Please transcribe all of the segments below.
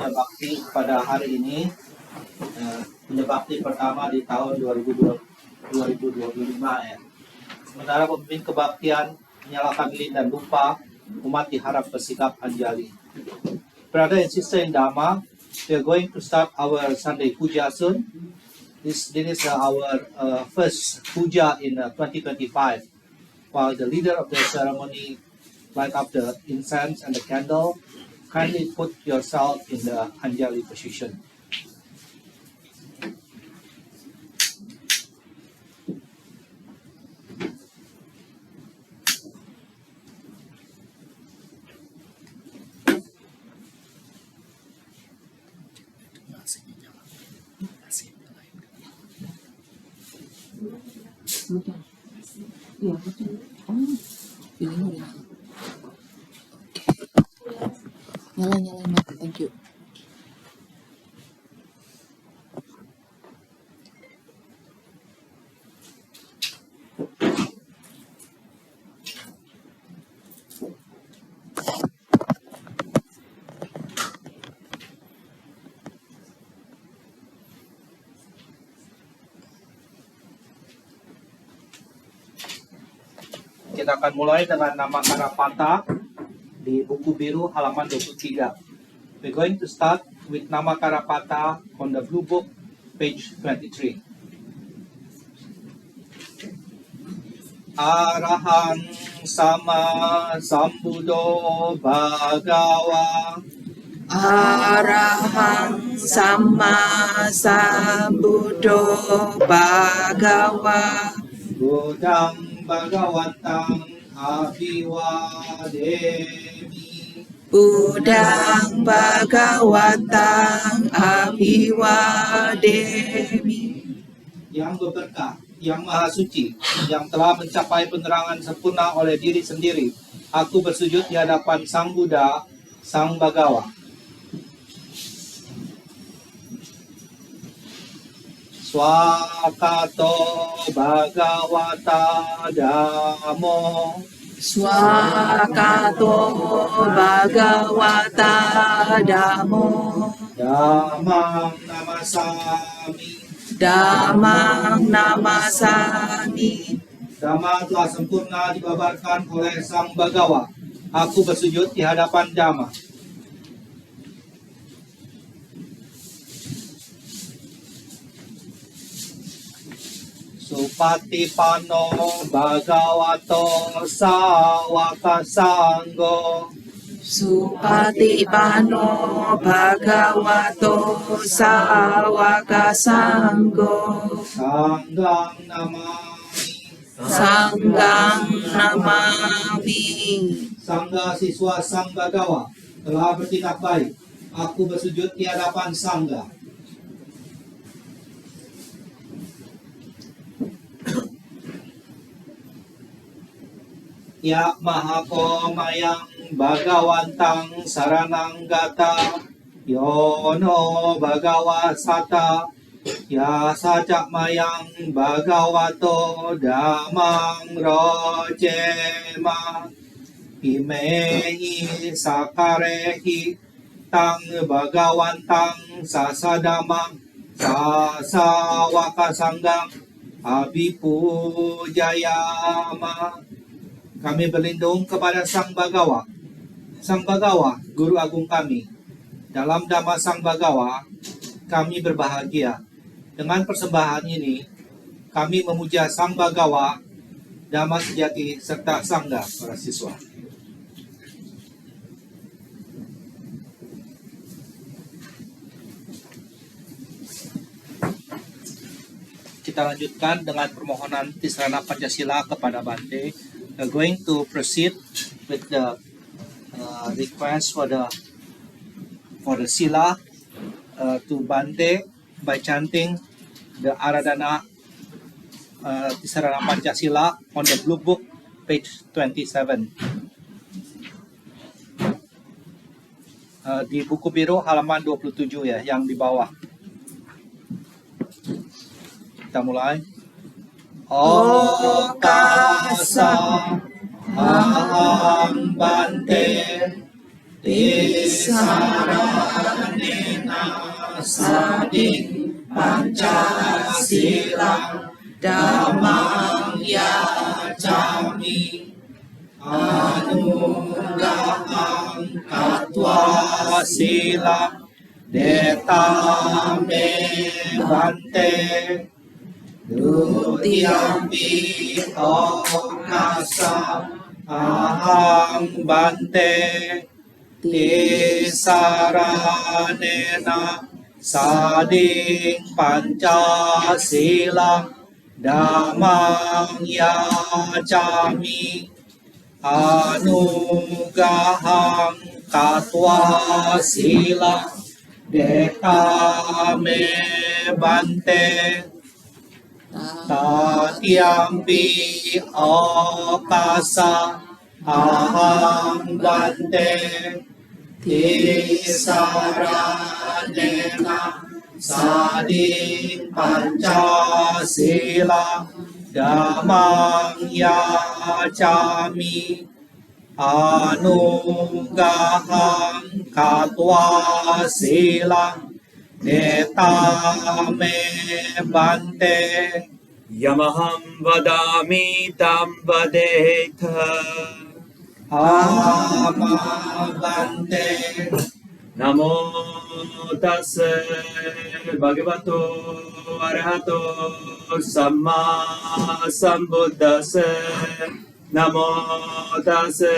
punya bakti pada hari ini, punya bakti pertama di tahun 2025 ya. Sementara pemimpin kebaktian menyalakan lilin dan lupa, umat diharap bersikap anjali. Brother and sister in Dharma, we are going to start our Sunday puja soon. This is our first puja in 2025. While the leader of the ceremony light up the incense and the candle, kindly put yourself in the Anjali position. Iya, betul. Oh, pilihnya udah nyala. Oke. Nyala, mati. Thank you. Kita akan mulai dengan nama Karapata di buku biru halaman 23. We're going to start with nama Karapata on the blue book, page 23. Arahang sama sambuddho bhagawa. Arahang sama sambuddho bhagawa. Buddhang Bhagawatang Abhiwademi. Buddhang Bhagawatang Abhiwademi. Yang berberkah, yang maha suci, yang telah mencapai penerangan sempurna oleh diri sendiri, aku bersujud di hadapan Sang Buddha, Sang Bhagawa. Swakato Bhagavata Dhammo. Swakato Bhagavata Dhammo. Dhammang namasami. Dhammang namasami. Dhamma telah sempurna dibabarkan oleh Sang Bhagawa. Aku bersujud di hadapan Dhamma. Supatipano Bhagavato Sawaka Sangho. Supatipano Bhagavato Sawaka Sangho. Sanggang namami. Sanggang namami. Sangga siswa Sang Bhagawa telah bertindak baik. Aku bersujud di hadapan Sangga. Ya Mahakomayang Bhagawantang Sarananggata Yono Bhagawasata Ya Sajak Mayang Bhagavato Dhammang Rojema Imehi Sakarehi Tang Bhagawantang Sasadamang Sasawaka Sanggang Abhipujayama. Kami berlindung kepada Sang Bhagawa. Sang Bhagawa, Guru Agung kami. Dalam Dhamma Sang Bhagawa, kami berbahagia. Dengan persembahan ini, kami memuja Sang Bhagawa, Dhamma sejati, serta Sangha, para siswa. Kita lanjutkan dengan permohonan Tisrana Pancasila kepada Bhante. We're going to proceed with the request for the sila to Bhante by chanting the Aradhana Tisrana Pancasila on the blue book, page 27. Di buku biru halaman 27 ya, yang di bawah. Kita mulai. Okasa aham Bhante Tisarani Sading Pancasilang Dhammang Yajami Anugahang Katva Silang Deta me Bhante Dutiyampi Okasa Ahang Bhante Tisaranena Sading Pancasilang Dhammang Yajami Anugahang Katva Silang Deta me Bhante Tatyampi Okasa Ahang Bhante Tisaranena Sading Pancasilang Dhammang Yajami Anugahang Katva Silang Deta me Bhante Yamaham vadami tam vadeta Ama Bhante Namo tassa bhagavato arahato samma sambuddhassa Namo tassa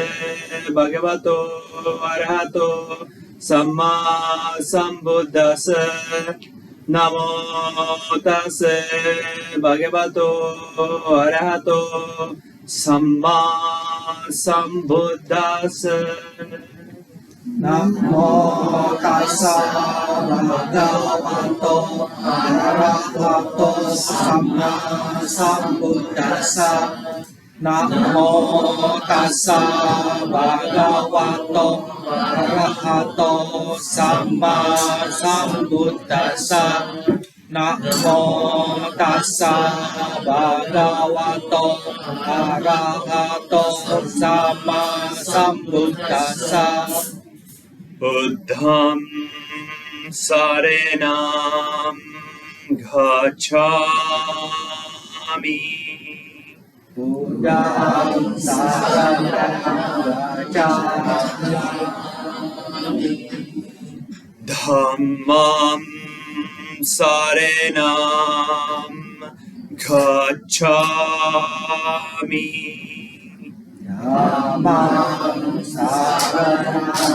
bhagavato arahato samma sambuddhassa Namo tassa bhagavato arahato samma sambuddhassa Namo tassa bhagavato arahato samma sambuddhassa Namo tassa bhagavato arahato samma sambuddhassa Namo tassa bhagavato arahato samma sambuddhassa Buddham saranam gacchami Buddhang saranam gacchami Dhammam saranam gacchami Dhammam saranam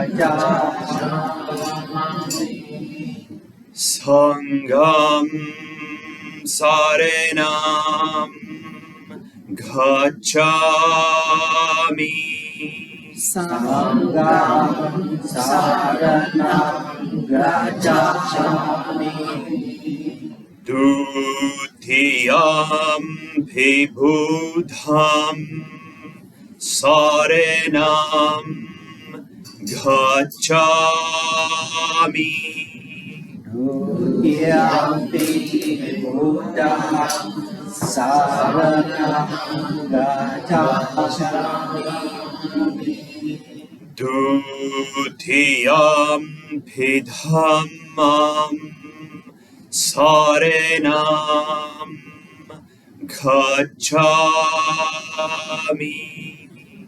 gacchami Sangham saranam gacchami Sangham saranam gacchami Dutiyam pi buddham saranam gacchami Dutiyampi buddham saranam gacchami Dutiyam pi dhammam saranam gacchami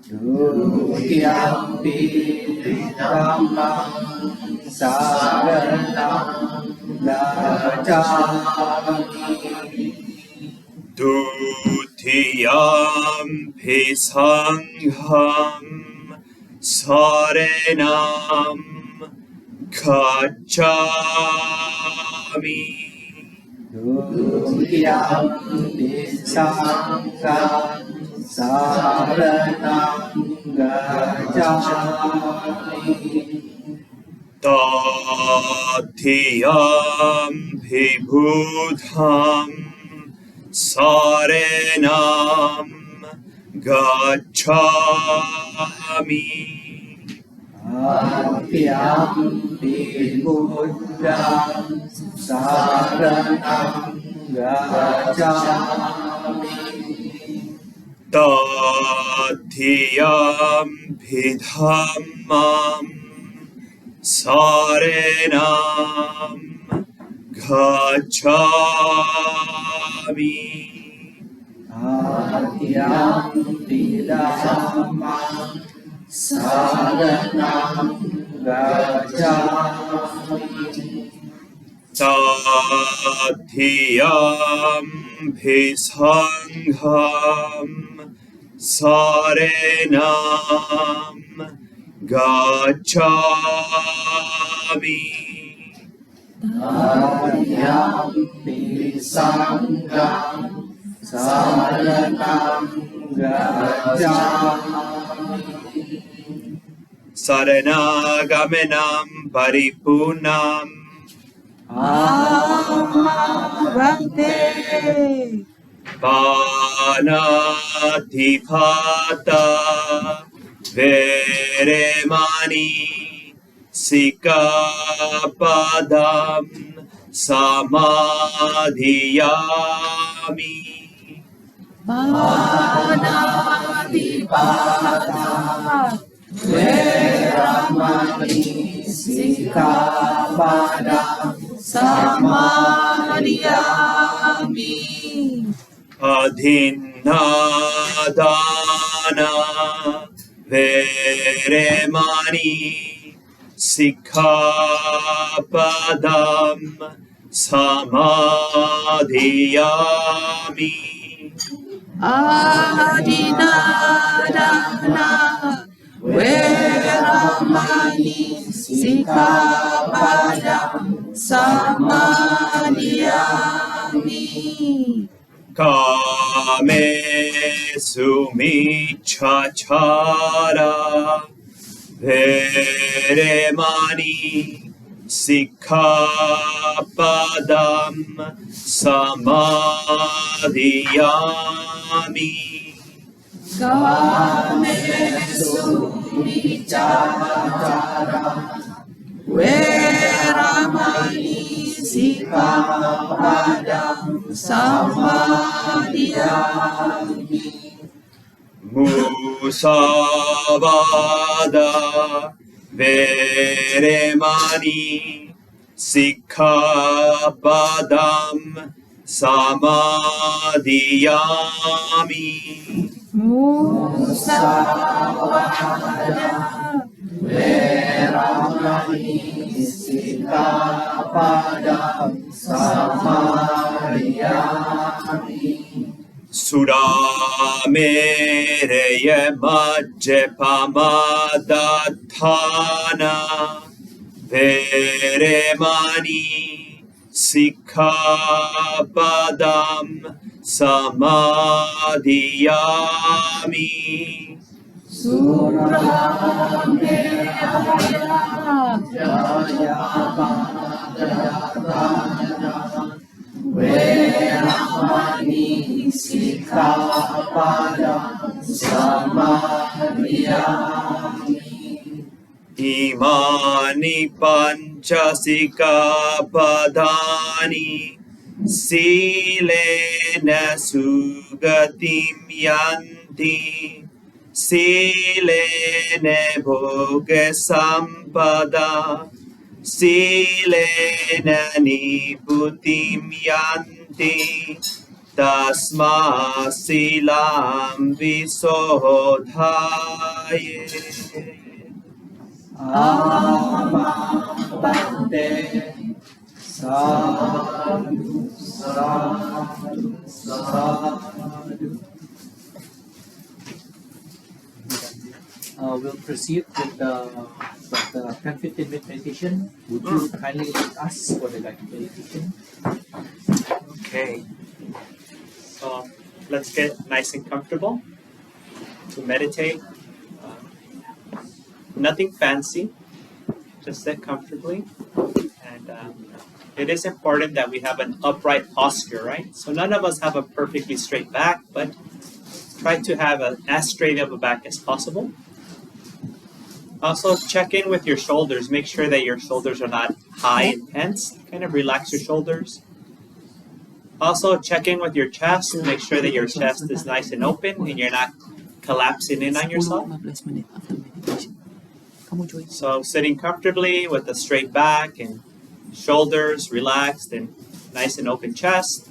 Dutiyampi dhammam saranam gacchami Dutiyam pi sangham saranam gacchami Dutiyampi sangham saranam gacchami Tatiyam pi buddham saranam gacchami Tatiyampi buddham saranam gacchami Tatiyam pi dhammam saranam gacchami. Adhyampi dhammam saranam gacchami. Tatthiyampi sangham saranam gacchami. Adhyampi sangham saranam gacchami. Saranagamanam paripurnam Bhante Panatipata Veremani Sikapadam Samadhiyami. Panatipata Veramani Sikapadam Samadhiyami. Adhinadana Veremani Sikapadam Samadhiyami. Adhinadana Veramani Sikapadam Samadhiyami. Kamesu michachara Veremani Sikapadam Samadhiyami. Kamesu michachara Veramani Sikapadam Samadhiyami. Musavada Veremani Sikapadam Samadhiyami. Musavada Veramani Sikapadam Samadhiyami. Suramereya Majjapamadatthana Veremani Sikapadam Samadhiyami. Veramani Sikapadam Samadhiyami. Imani panchasikapadani Silena sugatim yanti Silene bhoga sampada Silena nibhutim yanti Tasma silam visodhaye. Bhante Sadhu Sadhu Sadhu. We'll proceed with the 10-15 minute meditation. Would you kindly lead us for the guided meditation? Okay. So let's get nice and comfortable to meditate. Nothing fancy, just sit comfortably. And it is important that we have an upright posture, right? So none of us have a perfectly straight back, but try to have as straight of a back as possible. Also, check in with your shoulders. Make sure that your shoulders are not high and tense. Kind of relax your shoulders. Also, check in with your chest. Make sure that your chest is nice and open and you're not collapsing in on yourself. 10-15 menit after meditation. 너무 좋아요. So sitting comfortably with a straight back and shoulders relaxed and nice and open chest,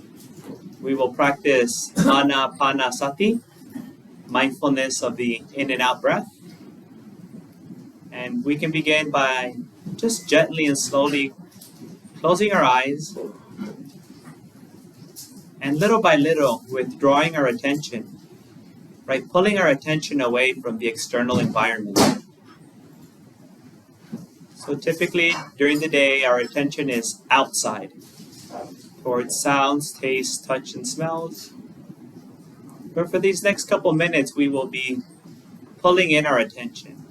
we will practice anapanasati, mindfulness of the in and out breath. And we can begin by just gently and slowly closing our eyes and little by little withdrawing our attention, right? Pulling our attention away from the external environment. So typically during the day, our attention is outside, towards sounds, tastes, touch, and smells. But for these next couple minutes, we will be pulling in our attention,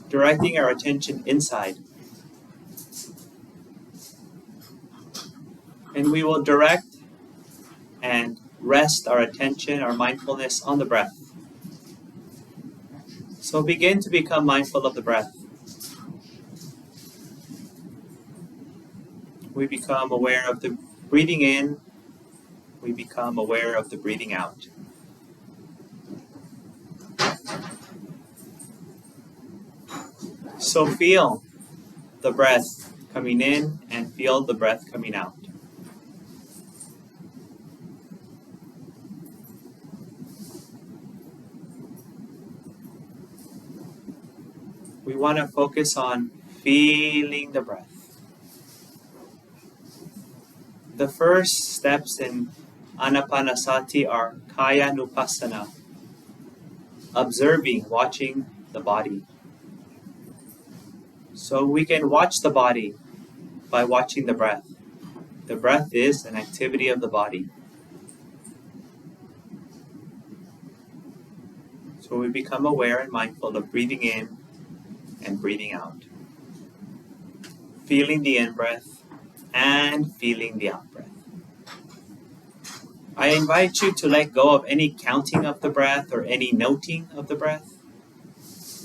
directing our attention inside. And we will direct and rest our attention, our mindfulness on the breath. So begin to become mindful of the breath. We become aware of the breathing in. We become aware of the breathing out. So feel the breath coming in and feel the breath coming out. We want to focus on feeling the breath. The first steps in Anapanasati are Kaya Nupassana, observing, watching the body. So we can watch the body by watching the breath. The breath is an activity of the body. So we become aware and mindful of breathing in and breathing out. Feeling the in-breath and feeling the out-breath. I invite you to let go of any counting of the breath or any noting of the breath.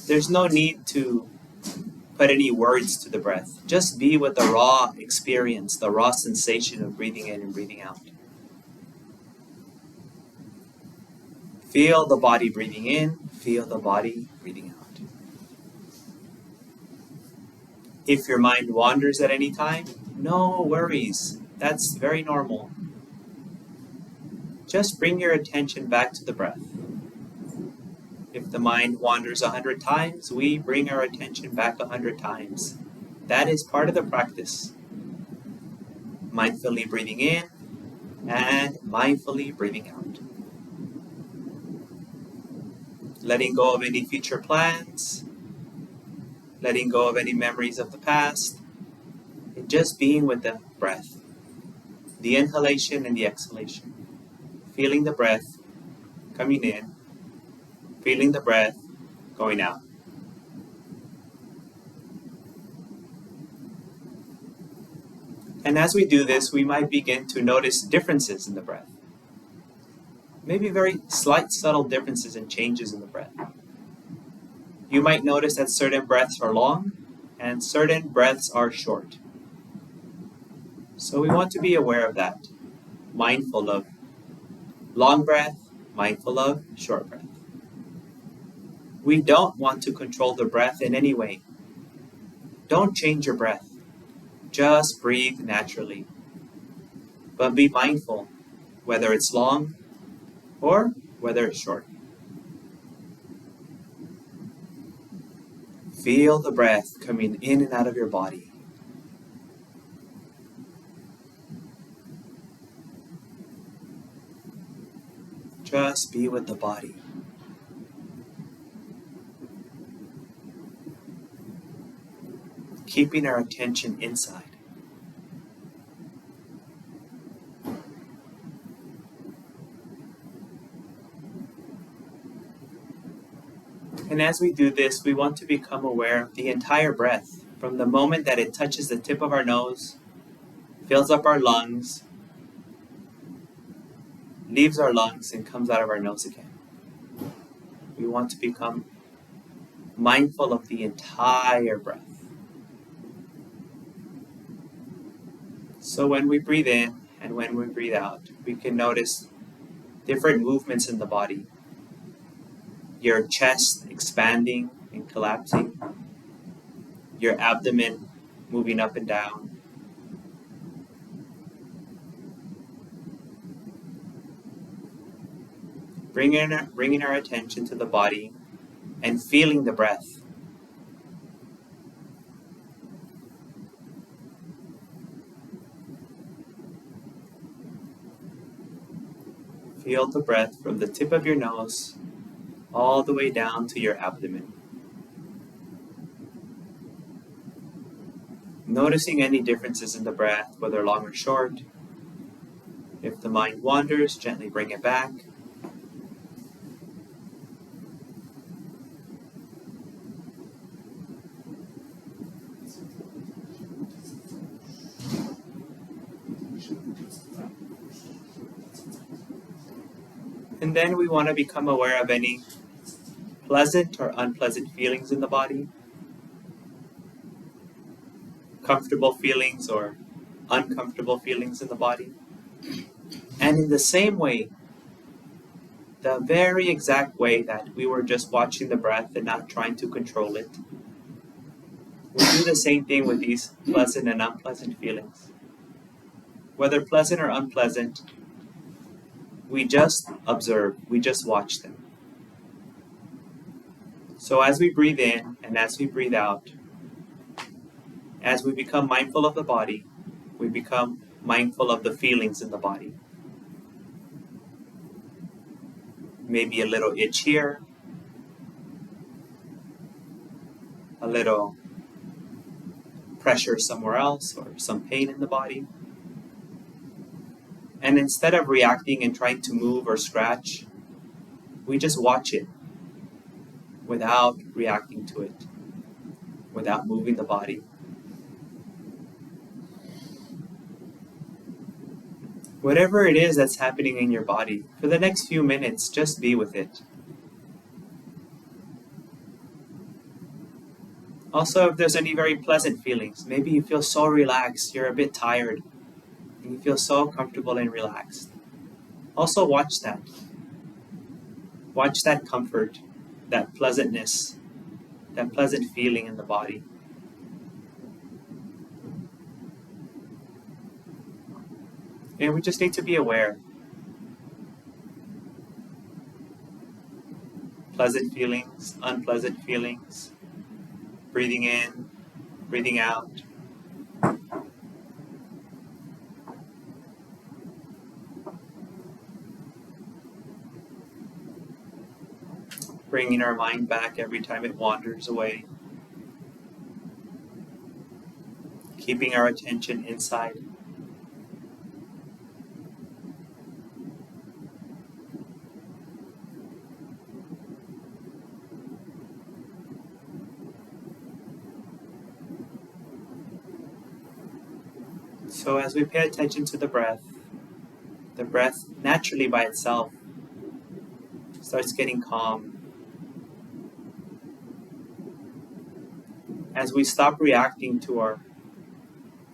There's no need to put any words to the breath. Just be with the raw experience, the raw sensation of breathing in and breathing out. Feel the body breathing in, feel the body breathing out. If your mind wanders at any time, no worries. That's very normal. Just bring your attention back to the breath. If the mind wanders 100 times, we bring our attention back 100 times. That is part of the practice. Mindfully breathing in and mindfully breathing out. Letting go of any future plans, letting go of any memories of the past, and just being with the breath, the inhalation and the exhalation. Feeling the breath coming in, feeling the breath going out. And as we do this, we might begin to notice differences in the breath. Maybe very slight, subtle differences and changes in the breath. You might notice that certain breaths are long and certain breaths are short. So we want to be aware of that, mindful of long breath, mindful of short breath. We don't want to control the breath in any way. Don't change your breath. Just breathe naturally. But be mindful whether it's long or whether it's short. Feel the breath coming in and out of your body. Just be with the body. Keeping our attention inside. And as we do this, we want to become aware of the entire breath, from the moment that it touches the tip of our nose, fills up our lungs, leaves our lungs, and comes out of our nose again. We want to become mindful of the entire breath. So when we breathe in and when we breathe out, we can notice different movements in the body. Your chest expanding and collapsing, your abdomen moving up and down. Bringing our attention to the body and feeling the breath. Feel the breath from the tip of your nose all the way down to your abdomen. Noticing any differences in the breath, whether long or short. If the mind wanders, gently bring it back. And then we want to become aware of any pleasant or unpleasant feelings in the body, comfortable feelings or uncomfortable feelings in the body. And in the same way, the very exact way that we were just watching the breath and not trying to control it, we do the same thing with these pleasant and unpleasant feelings. Whether pleasant or unpleasant, we just observe, we just watch them. So as we breathe in and as we breathe out, as we become mindful of the body, we become mindful of the feelings in the body. Maybe a little itch here, a little pressure somewhere else, or some pain in the body. And instead of reacting and trying to move or scratch, we just watch it without reacting to it, without moving the body. Whatever it is that's happening in your body, for the next few minutes, just be with it. Also, if there's any very pleasant feelings, maybe you feel so relaxed, you're a bit tired, and you feel so comfortable and relaxed. Also watch that. Watch that comfort, that pleasantness, that pleasant feeling in the body. And we just need to be aware. Pleasant feelings, unpleasant feelings, breathing in, breathing out. Bringing our mind back every time it wanders away. Keeping our attention inside. So as we pay attention to the breath naturally by itself starts getting calm. As we stop reacting to our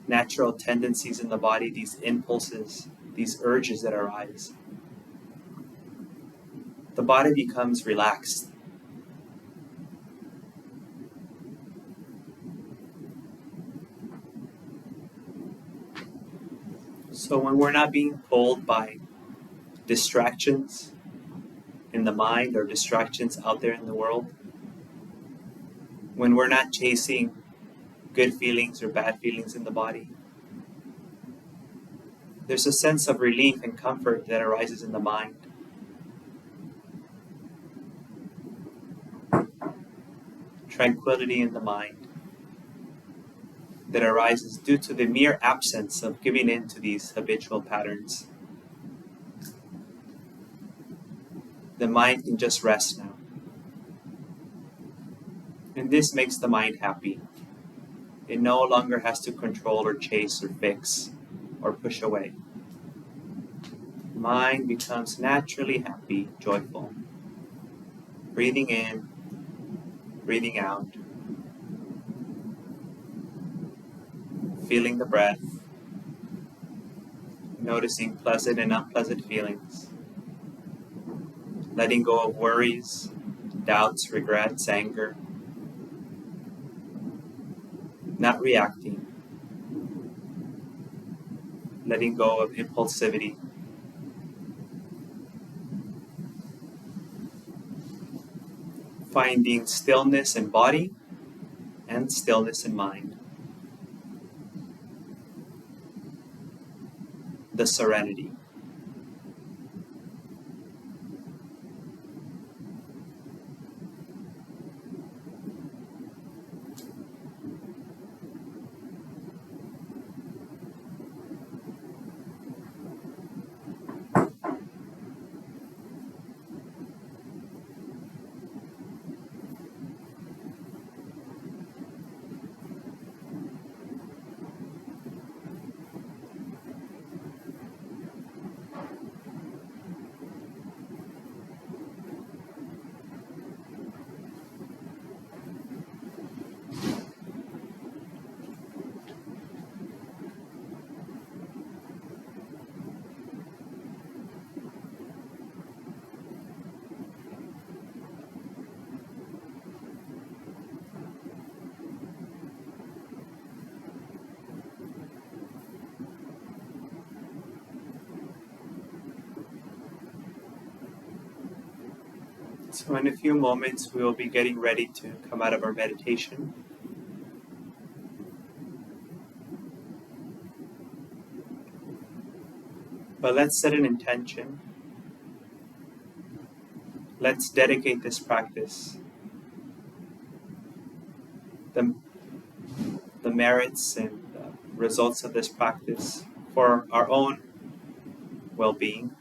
natural tendencies in the body, these impulses, these urges that arise, the body becomes relaxed. So when we're not being pulled by distractions in the mind or distractions out there in the world, when we're not chasing good feelings or bad feelings in the body, there's a sense of relief and comfort that arises in the mind. Tranquility in the mind that arises due to the mere absence of giving in to these habitual patterns. The mind can just rest now. And this makes the mind happy. It no longer has to control or chase or fix or push away. Mind becomes naturally happy, joyful. Breathing in, breathing out. Feeling the breath. Noticing pleasant and unpleasant feelings. Letting go of worries, doubts, regrets, anger, not reacting, letting go of impulsivity. Finding stillness in body and stillness in mind. The serenity. So in a few moments, we will be getting ready to come out of our meditation. But let's set an intention. Let's dedicate this practice. The merits and results of this practice for our own well-being.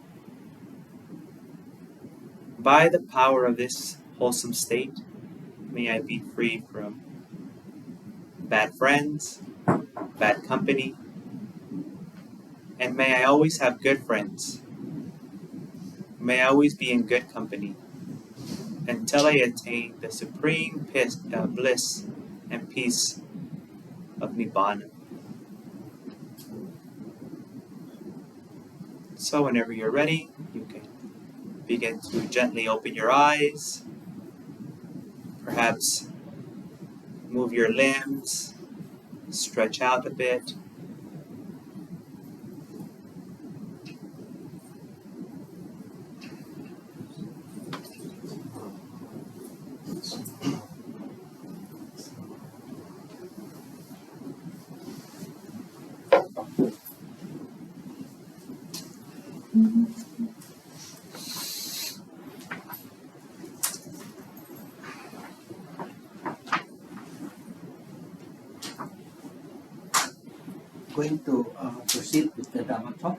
By the power of this wholesome state, may I be free from bad friends, bad company, and may I always have good friends. May I always be in good company until I attain the supreme bliss and peace of Nibbana. So whenever you're ready, you can begin to gently open your eyes, perhaps move your limbs, stretch out a bit. Going to proceed with the Dhamma talk.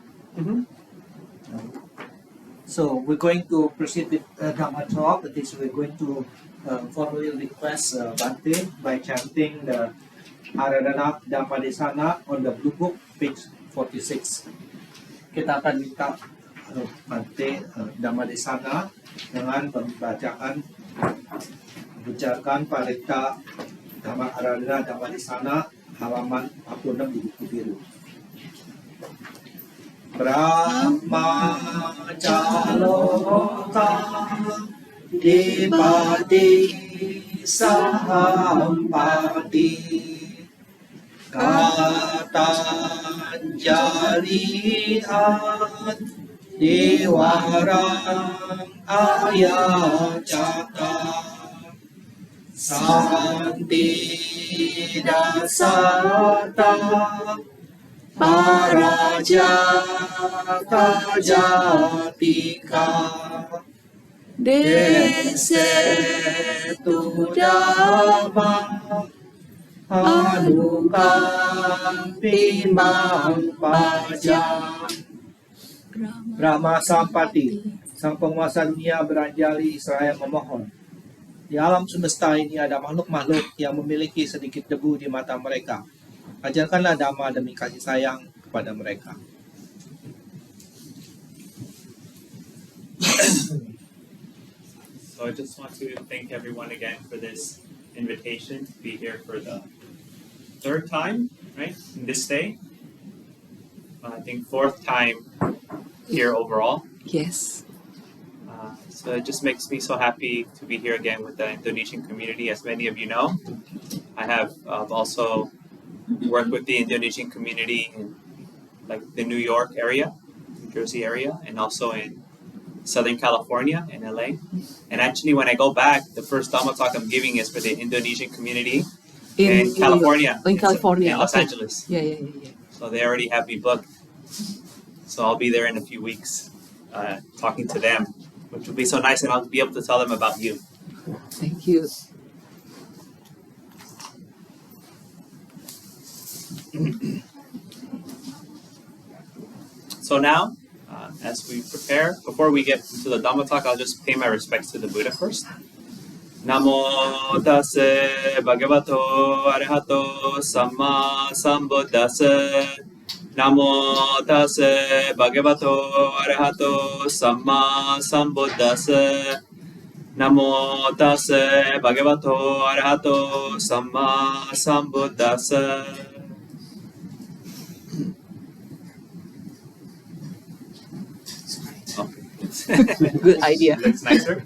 So we're going to proceed with Dhamma talk. That is, we're going to formally request Bhante by chanting the Aradhana Dhammadesana on the Blue Book, page 46. Kita akan minta Bhante Dhammadesana dengan pembacaan mengucapkan parita Dhamma Aradhana Dhammadesana halaman 46 di buku biru. Brahmacaloka dipati sahampati katanjalihat dewarang ayacata santi dasata parajata jatika desetu dhamma anukampimang pajam. Brahma Sampati, sang penguasa dunia beranjali seraya memohon. Di alam semesta ini ada makhluk-makhluk yang memiliki sedikit debu di mata mereka. Ajarkanlah Dhamma demi kasih sayang kepada mereka. So I just want to thank everyone again for this invitation to be here for the third time, right, in this day. I think fourth time here overall. Yes. So it just makes me so happy to be here again with the Indonesian community. As many of you know, I have also work with the Indonesian community in like the New York area, New Jersey area, and also in Southern California and LA. And actually, when I go back, the first Dhamma talk I'm giving is for the Indonesian community in New California. York. In California. In Los Okay. Angeles. Yeah. So they already have me booked. So I'll be there in a few weeks talking to them, which will be so nice, and I'll be able to tell them about you. Thank you. So now, as we prepare, before we get into the Dhamma talk, I'll just pay my respects to the Buddha first. Namo tassa bhagavato arahato samma sambuddhassa. Namo tassa bhagavato arahato samma sambuddhassa. Namo tassa bhagavato arahato samma sambuddhassa. Good idea. Looks nicer.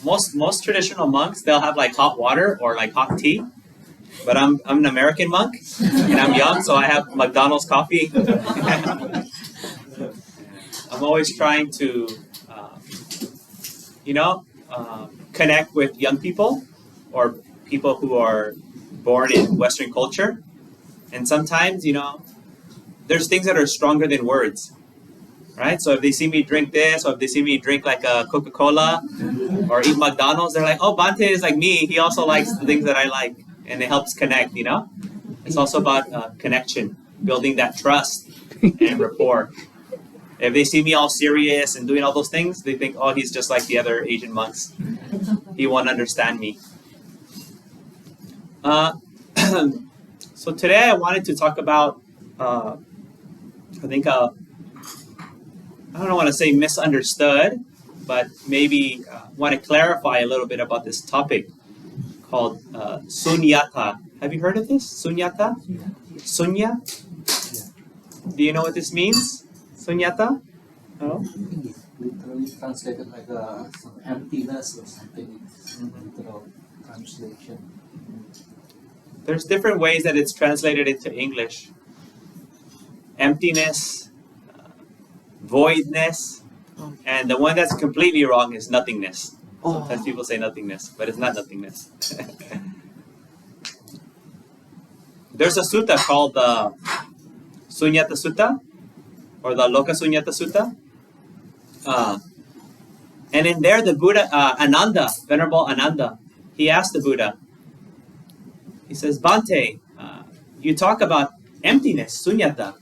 Most traditional monks, they'll have like hot water or like hot tea. But I'm an American monk and I'm young, so I have McDonald's coffee. I'm always trying to, connect with young people or people who are born in Western culture. And sometimes, there's things that are stronger than words. Right? So if they see me drink this, or if they see me drink like a Coca-Cola or eat McDonald's, they're like, oh, Bhante is like me. He also likes the things that I like. And it helps connect, It's also about connection, building that trust and rapport. If they see me all serious and doing all those things, they think, oh, he's just like the other Asian monks. He won't understand me. So today I wanted to talk about, I don't want to say misunderstood, but maybe want to clarify a little bit about this topic called sunyata. Have you heard of this? Sunyata? Sunya? Do you know what this means? Sunyata? No? Literally translated like some emptiness or something. Literal translation. There's different ways that it's translated into English. Emptiness, voidness, and the one that's completely wrong is nothingness. Sometimes people say nothingness, but it's not nothingness. There's a sutta called the Sunyata Sutta, or the Loka Sunyata Sutta. And in there, the Buddha, Ananda, Venerable Ananda, he asked the Buddha, he says, Bhante, you talk about emptiness, sunyata.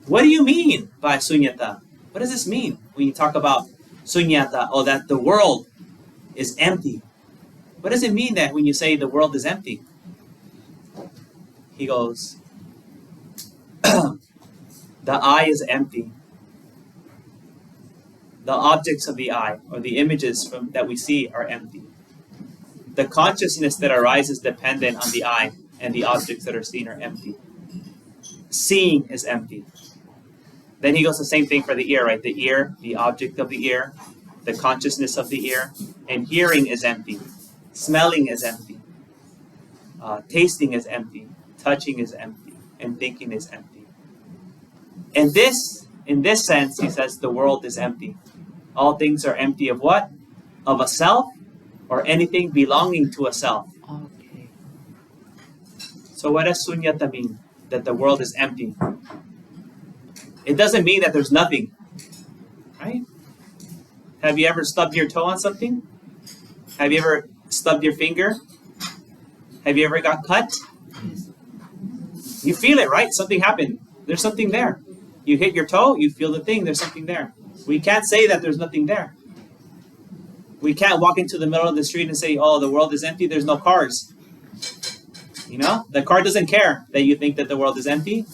What do you mean by sunyata? What does this mean when you talk about sunyata, or that the world is empty? What does it mean that when you say the world is empty? He goes, the eye is empty. The objects of the eye, or the images that we see, are empty. The consciousness that arises dependent on the eye and the objects that are seen are empty. Seeing is empty. Then he goes the same thing for the ear, right? The ear, the object of the ear, the consciousness of the ear, and hearing is empty. Smelling is empty. Tasting is empty. Touching is empty. And thinking is empty. In this sense, he says the world is empty. All things are empty of what? Of a self, or anything belonging to a self. Okay. So what does sunyata mean? That the world is empty. It doesn't mean that there's nothing, right? Have you ever stubbed your toe on something? Have you ever stubbed your finger? Have you ever got cut? You feel it, right? Something happened. There's something there. You hit your toe, you feel the thing, there's something there. We can't say that there's nothing there. We can't walk into the middle of the street and say, oh, the world is empty, there's no cars. The car doesn't care that you think that the world is empty.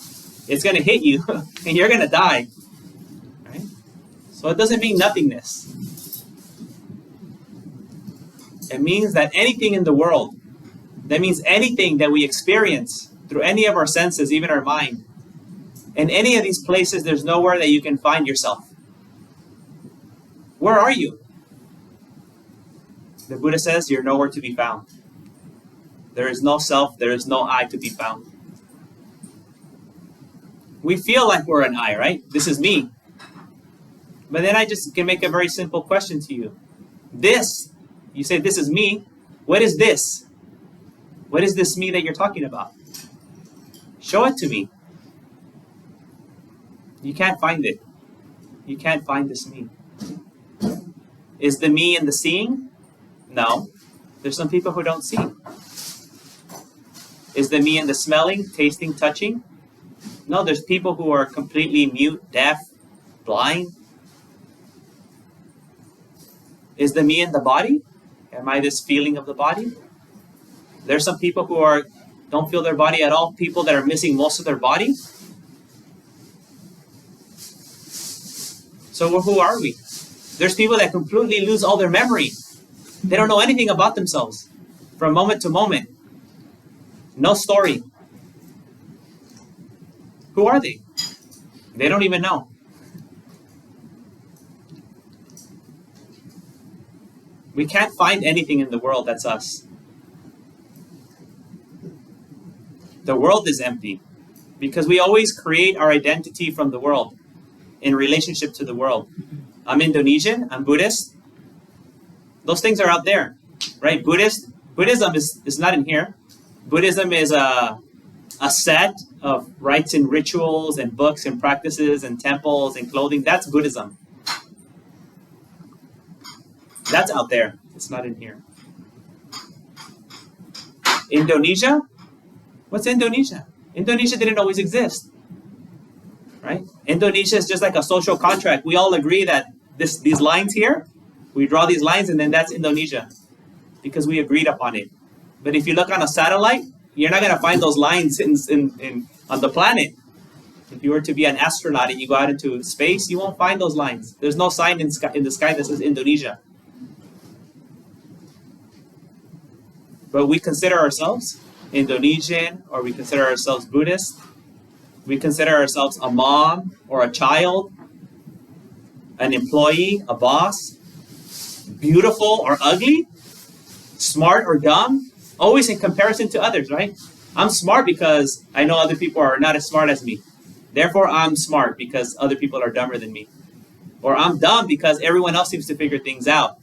It's going to hit you, and you're going to die. Right? So it doesn't mean nothingness. It means that anything in the world, that means anything that we experience through any of our senses, even our mind, in any of these places, there's nowhere that you can find yourself. Where are you? The Buddha says you're nowhere to be found. There is no self, there is no I to be found. We feel like we're an I, right? This is me. But then I just can make a very simple question to you. This, you say this is me. What is this? What is this me that you're talking about? Show it to me. You can't find it. You can't find this me. Is the me in the seeing? No. There's some people who don't see. Is the me in the smelling, tasting, touching? No, there's people who are completely mute, deaf, blind. Is the me in the body? Am I this feeling of the body? There's some people who don't feel their body at all, people that are missing most of their body. So who are we? There's people that completely lose all their memory. They don't know anything about themselves from moment to moment. No story. Who are they? They don't even know. We can't find anything in the world that's us. The world is empty because we always create our identity from the world in relationship to the world. I'm Indonesian, I'm Buddhist. Those things are out there, right? Buddhism is not in here. Buddhism is a set of rites and rituals and books and practices and temples and clothing. That's Buddhism. That's out there. It's not in here. Indonesia? What's Indonesia? Indonesia didn't always exist, right? Indonesia is just like a social contract. We all agree that these lines here, we draw these lines and then that's Indonesia because we agreed upon it. But if you look on a satellite, you're not going to find those lines on the planet. If you were to be an astronaut and you go out into space, you won't find those lines. There's no sign in the sky that says Indonesia. But we consider ourselves Indonesian, or we consider ourselves Buddhist. We consider ourselves a mom or a child, an employee, a boss, beautiful or ugly, smart or dumb, always in comparison to others, right? I'm smart because I know other people are not as smart as me. Therefore, I'm smart because other people are dumber than me. Or I'm dumb because everyone else seems to figure things out.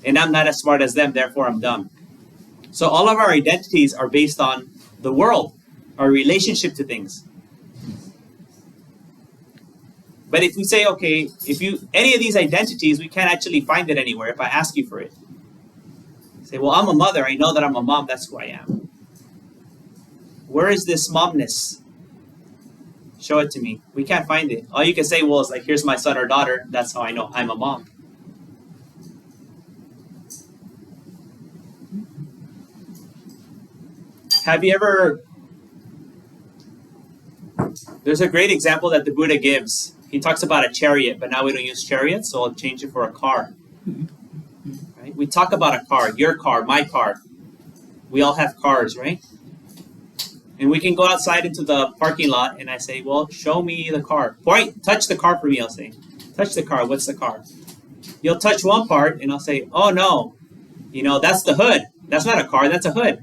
And I'm not as smart as them, therefore I'm dumb. So all of our identities are based on the world, our relationship to things. But if we say, okay, any of these identities, we can't actually find it anywhere if I ask you for it. Say, well, I'm a mother. I know that I'm a mom. That's who I am. Where is this momness? Show it to me. We can't find it. All you can say, well, is like, here's my son or daughter. That's how I know I'm a mom. Have you ever... There's a great example that the Buddha gives. He talks about a chariot, but now we don't use chariots, so I'll change it for a car. Right? We talk about a car, your car, my car. We all have cars, right? And we can go outside into the parking lot, and I say, well, show me the car. Touch the car for me, I'll say. Touch the car, what's the car? You'll touch one part, and I'll say, oh, no. That's the hood. That's not a car, that's a hood.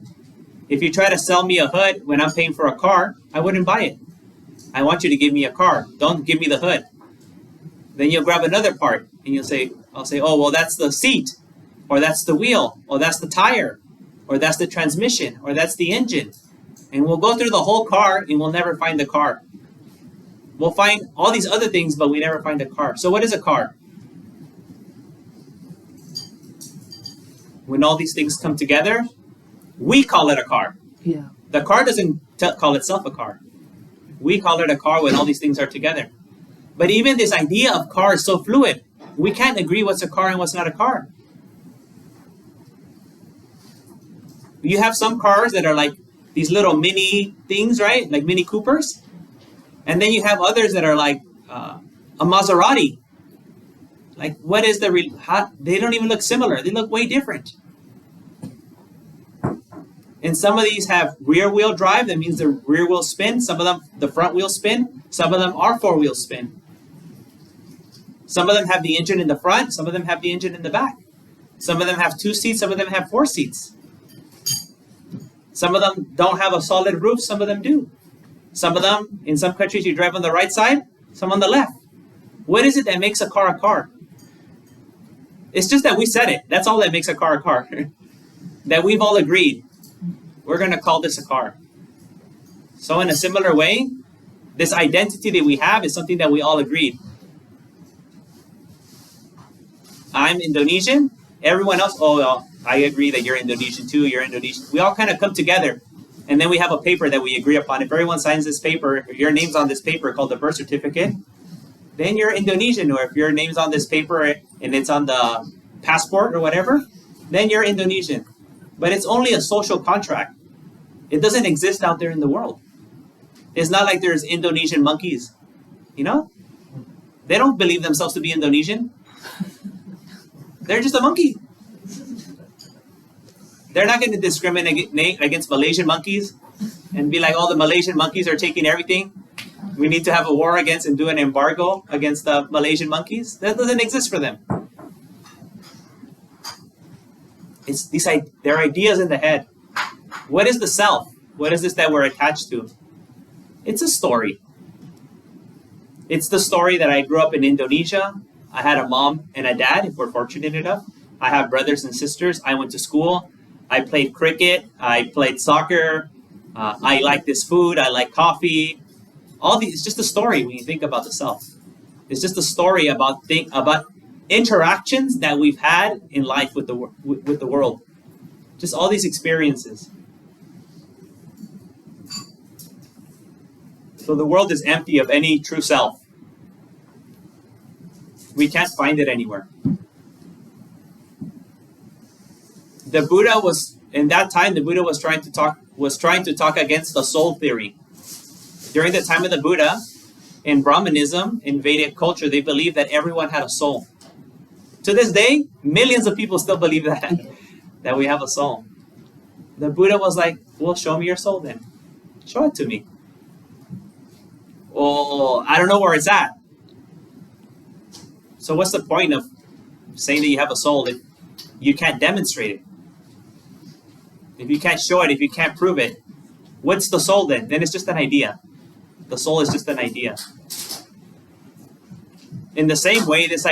If you try to sell me a hood when I'm paying for a car, I wouldn't buy it. I want you to give me a car. Don't give me the hood. Then you'll grab another part and I'll say, oh, well, that's the seat, or that's the wheel, or that's the tire, or that's the transmission, or that's the engine. And we'll go through the whole car and we'll never find the car. We'll find all these other things, but we never find the car. So what is a car? When all these things come together, we call it a car. Yeah. The car doesn't call itself a car. We call it a car when all these things are together. But even this idea of car is so fluid. We can't agree what's a car and what's not a car. You have some cars that are like these little mini things, right? Like Mini Coopers. And then you have others that are like a Maserati. Like, what is they don't even look similar. They look way different. And some of these have rear wheel drive. That means the rear wheel spin. Some of them, the front wheel spin. Some of them are four wheel spin. Some of them have the engine in the front. Some of them have the engine in the back. Some of them have 2 seats. Some of them have 4 seats. Some of them don't have a solid roof, some of them do. Some of them, in some countries, you drive on the right side, some on the left. What is it that makes a car a car? It's just that we said it. That's all that makes a car a car. That we've all agreed. We're going to call this a car. So in a similar way, this identity that we have is something that we all agreed. I'm Indonesian. Everyone else, oh, well, I agree that you're Indonesian too. You're Indonesian. We all kind of come together. And then we have a paper that we agree upon. If everyone signs this paper, your name's on this paper called the birth certificate, then you're Indonesian. Or if your name's on this paper and it's on the passport or whatever, then you're Indonesian. But it's only a social contract. It doesn't exist out there in the world. It's not like there's Indonesian monkeys. You know? They don't believe themselves to be Indonesian. They're just a monkey. They're not going to discriminate against Malaysian monkeys and be like, oh, the Malaysian monkeys are taking everything. We need to have a war against and do an embargo against the Malaysian monkeys. That doesn't exist for them. It's their ideas in the head. What is the self? What is this that we're attached to? It's a story. It's the story that I grew up in Indonesia. I had a mom and a dad, if we're fortunate enough. I have brothers and sisters. I went to school. I played cricket. I played soccer. I like this food. I like coffee. All these, it's just a story when you think about the self. It's just a story about interactions that we've had in life with the world. Just all these experiences. So the world is empty of any true self. We can't find it anywhere. The Buddha was, in that time, the Buddha was trying to talk against the soul theory. During the time of the Buddha, in Brahmanism, in Vedic culture, they believed that everyone had a soul. To this day, millions of people still believe that we have a soul. The Buddha was like, well, show me your soul then. Show it to me. Well, I don't know where it's at. So what's the point of saying that you have a soul if you can't demonstrate it? If you can't show it, if you can't prove it, what's the soul then? Then it's just an idea. The soul is just an idea. In the same way, this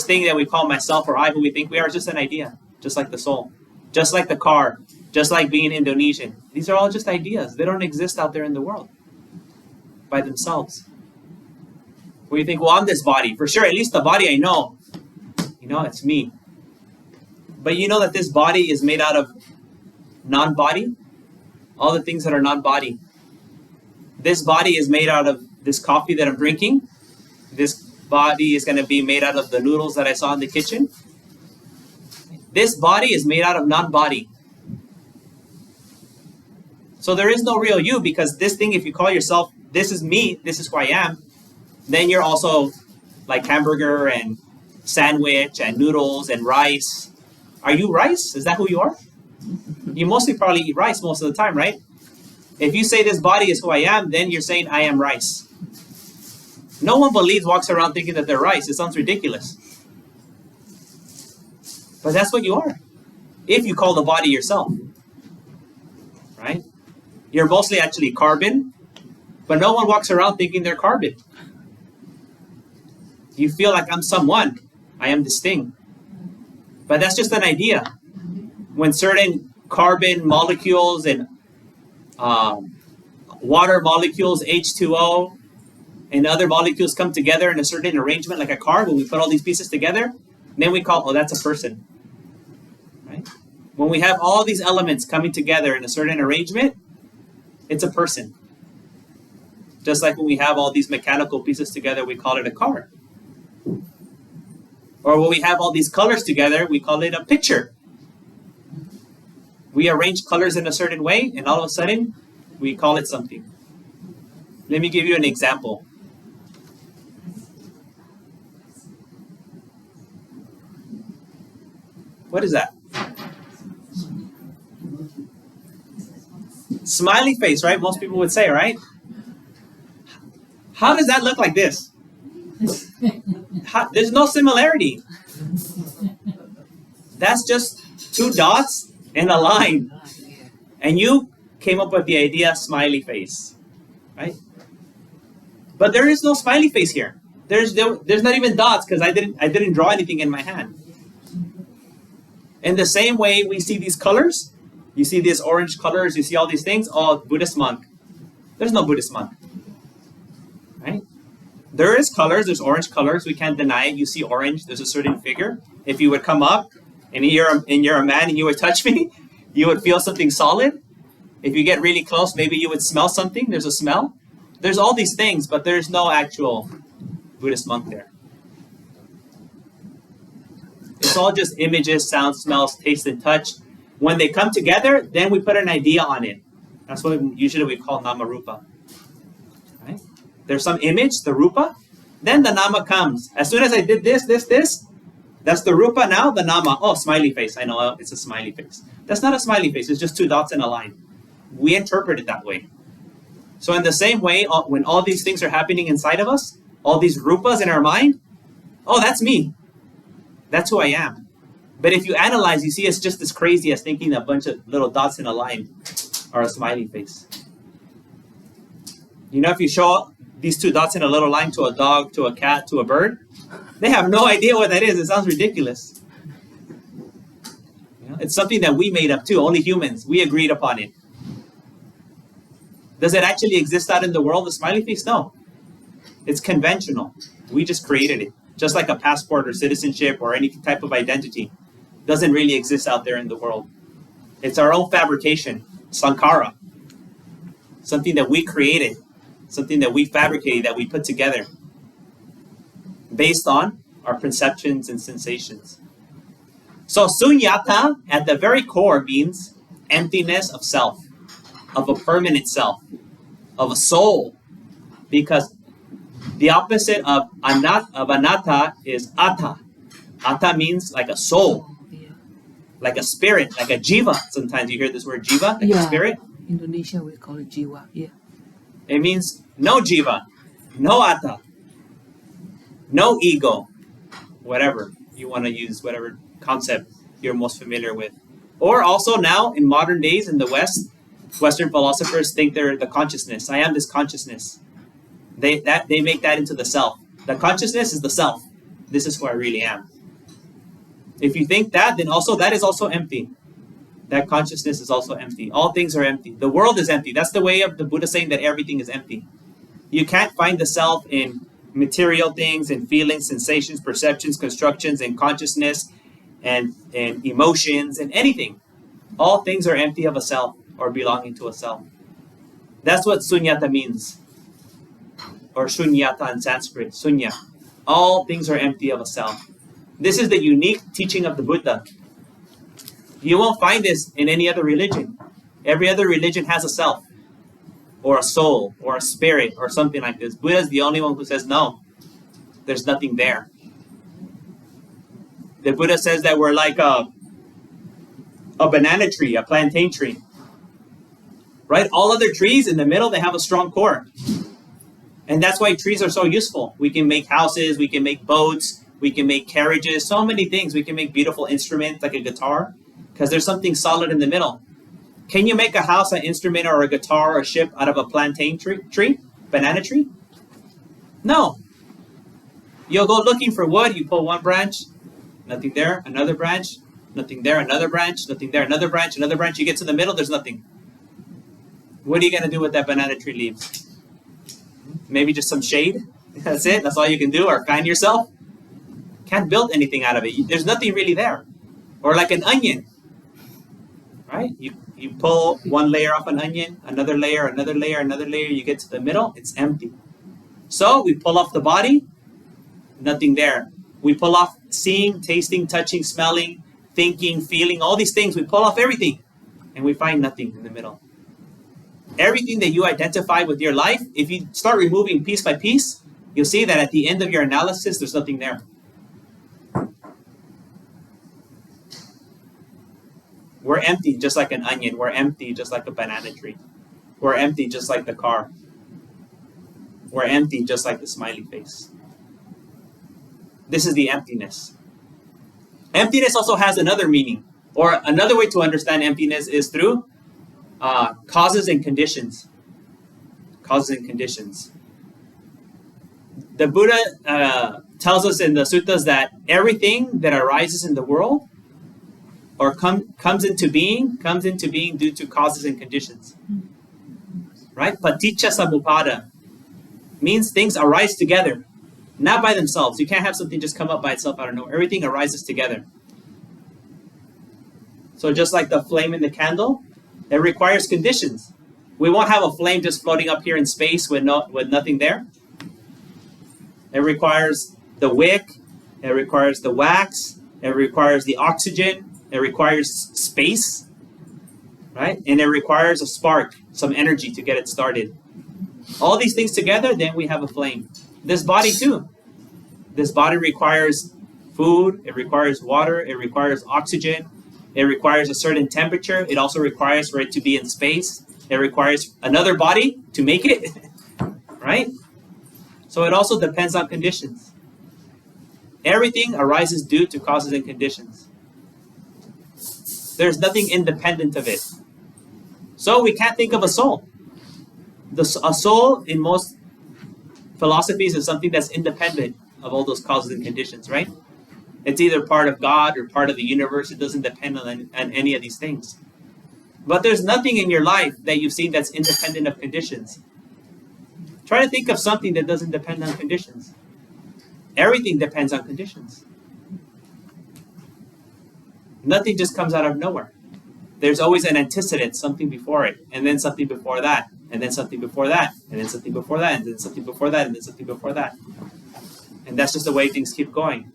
thing that we call myself or I, who we think we are, is just an idea. Just like the soul. Just like the car. Just like being Indonesian. These are all just ideas. They don't exist out there in the world by themselves. Where you think, well, I'm this body. For sure, at least the body I know. You know, it's me. But you know that this body is made out of non-body? All the things that are non-body. This body is made out of this coffee that I'm drinking. This body is going to be made out of the noodles that I saw in the kitchen. This body is made out of non-body. So there is no real you, because this thing, if you call yourself, this is me, this is who I am, then you're also like hamburger and sandwich and noodles and rice. Are you rice? Is that who you are? You mostly probably eat rice most of the time, right? If you say this body is who I am, then you're saying I am rice. No one walks around thinking that they're rice. It sounds ridiculous. But that's what you are. If you call the body yourself. Right? You're mostly actually carbon, but no one walks around thinking they're carbon. You feel like I'm someone. I am this thing. But that's just an idea. When certain carbon molecules and water molecules, H2O, and other molecules come together in a certain arrangement, like a car, when we put all these pieces together, then we call, oh, that's a person. Right? When we have all these elements coming together in a certain arrangement, it's a person. Just like when we have all these mechanical pieces together, we call it a car. Or when we have all these colors together, we call it a picture. We arrange colors in a certain way, and all of a sudden, we call it something. Let me give you an example. What is that? Smiley face, right? Most people would say, right? How does that look like this? There's no similarity. That's just two dots and a line. And you came up with the idea smiley face, right? But there is no smiley face here. There's not even dots because I didn't draw anything in my hand. In the same way, we see these colors. You see these orange colors. You see all these things. Oh, Buddhist monk. There's no Buddhist monk, right? There is colors. There's orange colors. We can't deny it. You see orange. There's a certain figure. If you would come up and you're a man and you would touch me, you would feel something solid. If you get really close, maybe you would smell something. There's a smell. There's all these things, but there's no actual Buddhist monk there. It's all just images, sounds, smells, taste, and touch. When they come together, then we put an idea on it. That's what usually we call nama rupa. Right? There's some image, the rupa, then the nama comes. As soon as I did this, that's the rupa. Now the nama. Oh, smiley face. I know it's a smiley face. That's not a smiley face. It's just two dots in a line. We interpret it that way. So in the same way, when all these things are happening inside of us, all these rupas in our mind, oh, that's me. That's who I am. But if you analyze, you see it's just as crazy as thinking a bunch of little dots in a line are a smiley face. You know, if you show these two dots in a little line to a dog, to a cat, to a bird, they have no idea what that is. It sounds ridiculous. You know, it's something that we made up too, only humans. We agreed upon it. Does it actually exist out in the world, the smiley face? No. It's conventional. We just created it. Just like a passport or citizenship or any type of identity doesn't really exist out there in the world. It's our own fabrication, sankara. Something that we created, something that we fabricated, that we put together based on our perceptions and sensations. So sunyata at the very core means emptiness of self, of a permanent self, of a soul, because the opposite of anatta is atta. Atta means like a soul, like a spirit, like a jiva. Sometimes you hear this word jiva, like a spirit. Indonesia we call it jiwa. Yeah. It means no jiva, no atta, no ego, whatever you want to use, whatever concept you're most familiar with. Or also now in modern days in the West, Western philosophers think they're the consciousness. I am this consciousness. They make that into the self. The consciousness is the self. This is who I really am. If you think that, then also that is also empty. That consciousness is also empty. All things are empty. The world is empty. That's the way of the Buddha saying that everything is empty. You can't find the self in material things and feelings, sensations, perceptions, constructions, and consciousness and emotions and anything. All things are empty of a self or belonging to a self. That's what sunyata means. Or shunyata in Sanskrit, sunya. All things are empty of a self. This is the unique teaching of the Buddha. You won't find this in any other religion. Every other religion has a self, or a soul, or a spirit, or something like this. Buddha is the only one who says, no, there's nothing there. The Buddha says that we're like a banana tree, a plantain tree. Right? All other trees in the middle, they have a strong core. And that's why trees are so useful. We can make houses, we can make boats, we can make carriages, so many things. We can make beautiful instruments like a guitar, because there's something solid in the middle. Can you make a house, an instrument, or a guitar, or a ship out of a plantain tree? Banana tree? No. You'll go looking for wood, you pull one branch, nothing there, another branch, nothing there, another branch, nothing there, another branch, another branch. You get to the middle, there's nothing. What are you going to do with that banana tree leaves? Maybe just some shade. That's it. That's all you can do. Or fan yourself. Can't build anything out of it. There's nothing really there. Or like an onion. Right? You pull one layer off an onion, another layer, another layer, another layer. You get to the middle. It's empty. So we pull off the body. Nothing there. We pull off seeing, tasting, touching, smelling, thinking, feeling. All these things. We pull off everything. And we find nothing in the middle. Everything that you identify with your life, if you start removing piece by piece, you'll see that at the end of your analysis, there's nothing there. We're empty just like an onion. We're empty just like a banana tree. We're empty just like the car. We're empty just like the smiley face. This is the emptiness. Emptiness also has another meaning, or another way to understand emptiness is through causes and conditions. Causes and conditions. The Buddha tells us in the suttas that everything that arises in the world or comes into being due to causes and conditions. Right? Paticca samuppada means things arise together, not by themselves. You can't have something just come up by itself out of nowhere. Everything arises together. So just like the flame in the candle, it requires conditions. We won't have a flame just floating up here in space with nothing there. It requires the wick, it requires the wax, it requires the oxygen, it requires space, right? And it requires a spark, some energy to get it started. All these things together, then we have a flame. This body too. This body requires food, it requires water, it requires oxygen, it requires a certain temperature, it also requires for it to be in space, it requires another body to make it, right? So it also depends on conditions. Everything arises due to causes and conditions. There's nothing independent of it. So we can't think of a soul. A soul in most philosophies is something that's independent of all those causes and conditions, right? It's either part of God or part of the universe. It doesn't depend on any of these things. But there's nothing in your life that you've seen that's independent of conditions. Try to think of something that doesn't depend on conditions. Everything depends on conditions. Nothing just comes out of nowhere. There's always an antecedent, something before it, and then something before that, and then something before that, and then something before that, and then something before that, and then something before that. And that's just the way things keep going.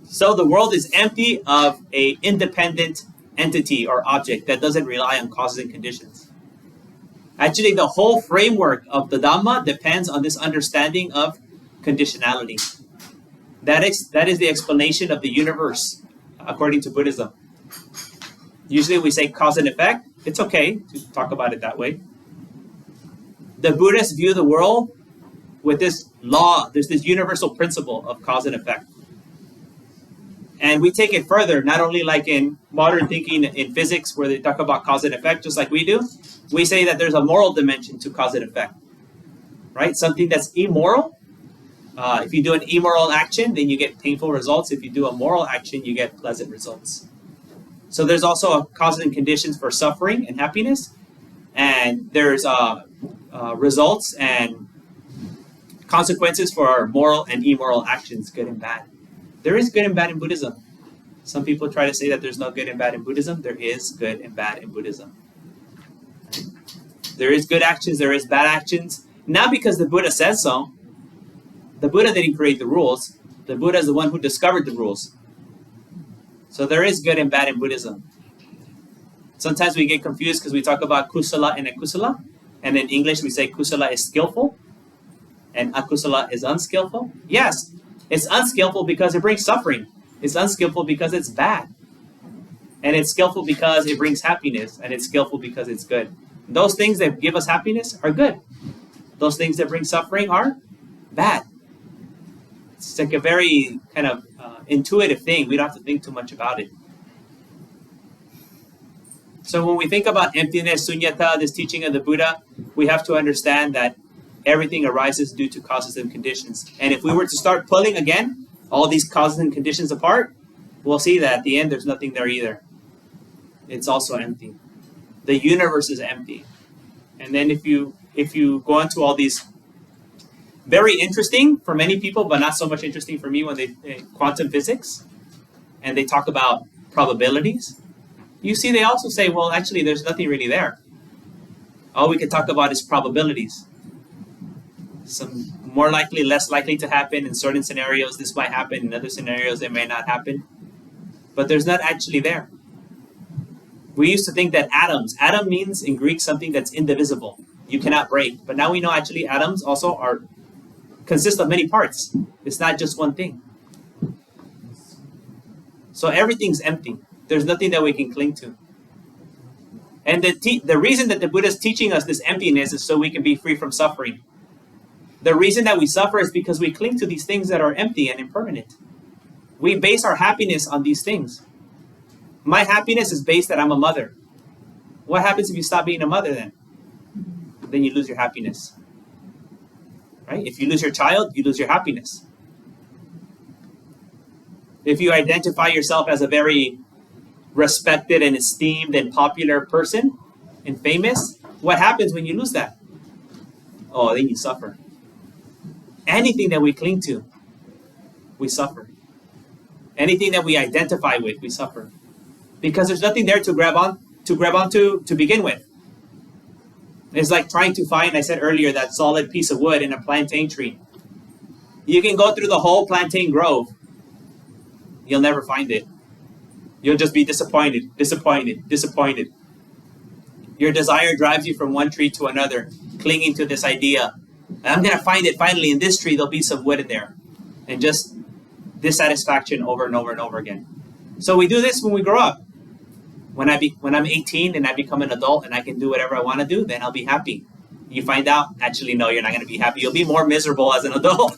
So the world is empty of an independent entity or object that doesn't rely on causes and conditions. Actually, the whole framework of the Dhamma depends on this understanding of conditionality. That is the explanation of the universe, according to Buddhism. Usually we say cause and effect. It's okay to talk about it that way. The Buddhists view the world with this law, there's this universal principle of cause and effect. And we take it further, not only like in modern thinking in physics where they talk about cause and effect, just like we do. We say that there's a moral dimension to cause and effect, right? Something that's immoral. If you do an immoral action, then you get painful results. If you do a moral action, you get pleasant results. So there's also causes and conditions for suffering and happiness. And there's results and consequences for our moral and immoral actions, good and bad. There is good and bad in Buddhism. Some people try to say that there's no good and bad in Buddhism. There is good and bad in Buddhism. There is good actions, there is bad actions. Not because the Buddha says so. The Buddha didn't create the rules. The Buddha is the one who discovered the rules. So there is good and bad in Buddhism. Sometimes we get confused because we talk about kusala and akusala. And in English we say kusala is skillful and akusala is unskillful. Yes, it's unskillful because it brings suffering. It's unskillful because it's bad. And it's skillful because it brings happiness. And it's skillful because it's good. Those things that give us happiness are good. Those things that bring suffering are bad. It's like a very kind of intuitive thing. We don't have to think too much about it. So when we think about emptiness, sunyata, this teaching of the Buddha, we have to understand that everything arises due to causes and conditions. And if we were to start pulling again all these causes and conditions apart, we'll see that at the end there's nothing there either. It's also empty. The universe is empty. And then if you go into all these very interesting for many people, but not so much interesting for me when they quantum physics, and they talk about probabilities, you see they also say, well, actually there's nothing really there. All we can talk about is probabilities. Some more likely, less likely to happen. In certain scenarios, this might happen. In other scenarios, it may not happen. But there's not actually there. We used to think that atom means in Greek something that's indivisible. You cannot break. But now we know actually atoms also consist of many parts. It's not just one thing. So everything's empty. There's nothing that we can cling to. And the reason that the Buddha is teaching us this emptiness is so we can be free from suffering. The reason that we suffer is because we cling to these things that are empty and impermanent. We base our happiness on these things. My happiness is based that I'm a mother. What happens if you stop being a mother then? Then you lose your happiness. Right? If you lose your child, you lose your happiness. If you identify yourself as a very respected and esteemed and popular person and famous, what happens when you lose that? Oh, then you suffer. Anything that we cling to, we suffer. Anything that we identify with, we suffer. Because there's nothing there to grab onto to begin with. It's like trying to find, I said earlier, that solid piece of wood in a plantain tree. You can go through the whole plantain grove. You'll never find it. You'll just be disappointed. Your desire drives you from one tree to another, clinging to this idea. I'm going to find it finally in this tree. There'll be some wood in there. And just dissatisfaction over and over and over again. So we do this when we grow up. When I'm 18 and I become an adult and I can do whatever I want to do, then I'll be happy. You find out, actually, no, you're not going to be happy. You'll be more miserable as an adult.